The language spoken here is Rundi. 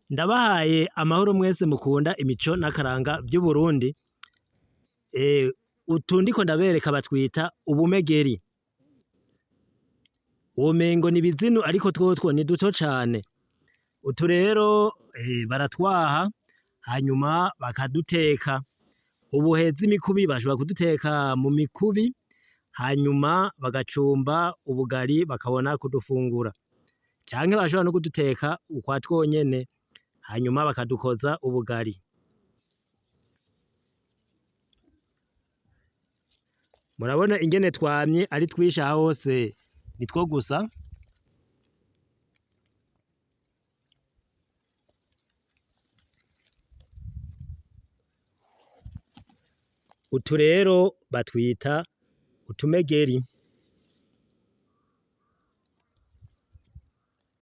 Ndabahaye amahoro mwese mukunda imico n'akaranga vy'Uburundi. Utu ndiko ndabereka batwita ubumegeri. Womengo ni ibizinu ariko twotwo ni duto cane. Utu rero baratwaha hanyuma bakaduteka. Ubuheza imikubi bashobora kuduteka mu mikubi hanyuma bagacumba ubugari bakabona kudufungura. Canke bashobora no kuduteka ukwa twonyene hanyuma bakadukoza ubugari. Murabona ingene twamye ari twinshi aha hose nitwo gusa. Utu rero batwita utumegeri.